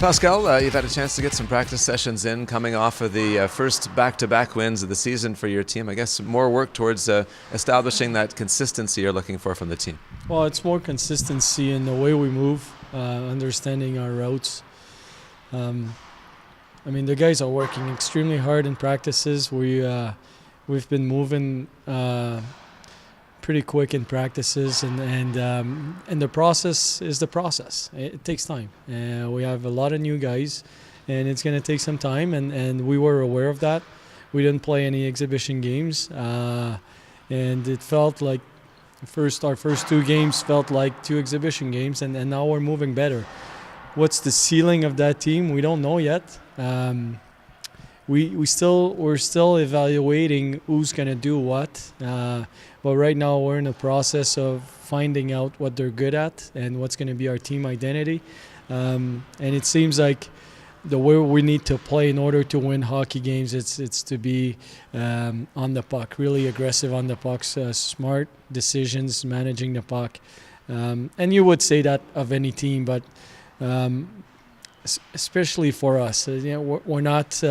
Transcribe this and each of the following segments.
Pascal, you've had a chance to get some practice sessions in coming off of the first back-to-back wins of the season for your team. I guess more work towards establishing that consistency you're looking for from the team. Well, it's more consistency in the way we move, understanding our routes. The guys are working extremely hard in practices. We've been moving pretty quick in practices, and the process is the process. It takes time. We have a lot of new guys, and it's going to take some time, and we were aware of that. We didn't play any exhibition games, and it felt like our first two games felt like two exhibition games, and now we're moving better. What's the ceiling of that team? We don't know yet. We're still evaluating who's going to do what. But right now we're in the process of finding out what they're good at and what's going to be our team identity. And it seems like the way we need to play in order to win hockey games, it's to be on the puck, really aggressive on the puck, smart decisions, managing the puck. And you would say that of any team, but especially for us, we're not.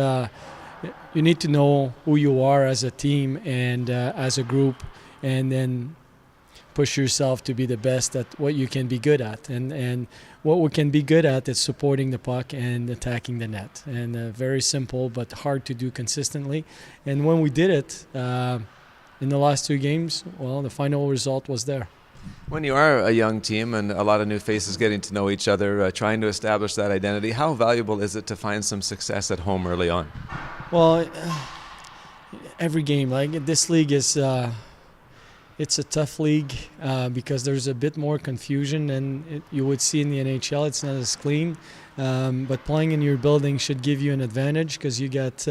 You need to know who you are as a team and as a group, and then push yourself to be the best at what you can be good at. And what we can be good at is supporting the puck and attacking the net. And very simple, but hard to do consistently. And when we did it in the last two games, well, the final result was there. When you are a young team and a lot of new faces getting to know each other, trying to establish that identity, how valuable is it to find some success at home early on? Well, every game, like this league is, it's a tough league because there's a bit more confusion than you would see in the NHL. It's not as clean, but playing in your building should give you an advantage because you get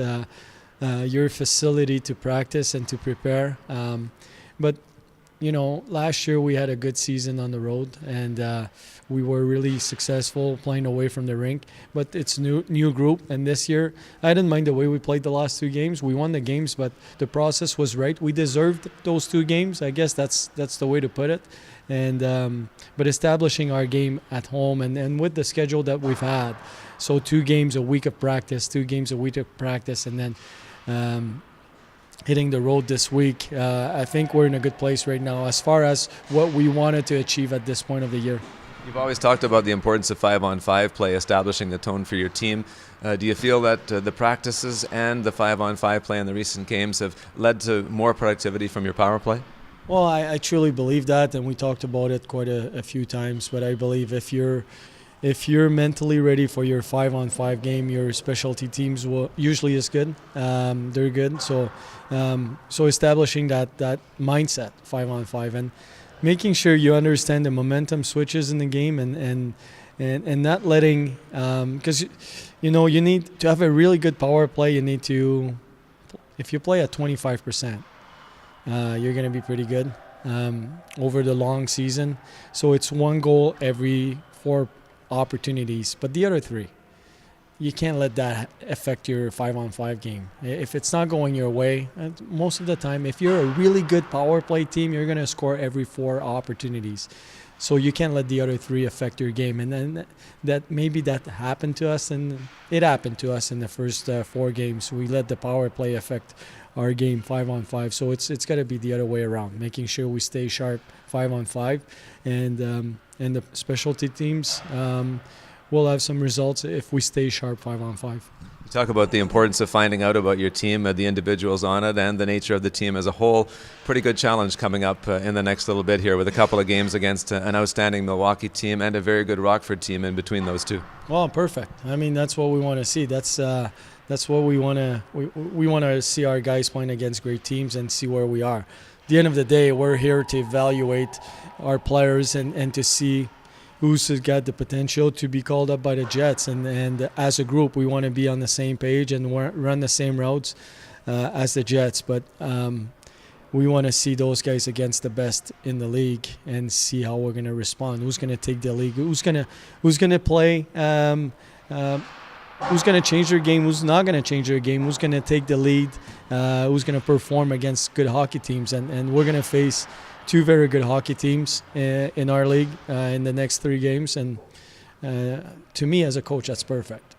your facility to practice and to prepare. But last year we had a good season on the road, and we were really successful playing away from the rink. But it's new group, and this year I didn't mind the way we played the last two games. We won the games, but the process was right. We deserved those two games. I guess that's the way to put it. And but establishing our game at home and with the schedule that we've had, so 2 games a week of practice, and then hitting the road this week, I think we're in a good place right now as far as what we wanted to achieve at this point of the year. You've always talked about the importance of 5-on-5 play, establishing the tone for your team. Do you feel that the practices and the 5-on-5 play in the recent games have led to more productivity from your power play? Well, I truly believe that, and we talked about it quite a few times, but I believe if you're mentally ready for your 5-on-5 game, your specialty teams usually is good. They're good. So establishing that mindset, 5-on-5, and making sure you understand the momentum switches in the game and not letting, because you need to have a really good power play. You need to, if you play at 25%, you're going to be pretty good over the long season. So it's 1 goal every 4 opportunities, but the other 3, you can't let that affect your 5-on-5 game. If it's not going your way, most of the time, if you're a really good power play team, you're going to score every 4 opportunities. So you can't let the other 3 affect your game. And then that happened to us, and it happened to us in the first 4 games. We let the power play affect our game 5-on-5. So it's got to be the other way around, making sure we stay sharp 5-on-5, and the specialty teams will have some results if we stay sharp 5-on-5. You talk about the importance of finding out about your team, the individuals on it, and the nature of the team as a whole. Pretty good challenge coming up in the next little bit here with a couple of games against an outstanding Milwaukee team and a very good Rockford team in between those two. Well, perfect. That's what we want to see. That's what we want to. We want to see our guys playing against great teams and see where we are. At the end of the day, we're here to evaluate our players and to see who's got the potential to be called up by the Jets. And as a group, we want to be on the same page and run the same routes as the Jets. But we want to see those guys against the best in the league and see how we're going to respond. Who's going to take the league? Who's going to play? Who's going to change their game? Who's not going to change their game? Who's going to take the lead? Who's going to perform against good hockey teams? And we're going to face 2 very good hockey teams in our league in the next 3 games, and To me, as a coach, that's perfect.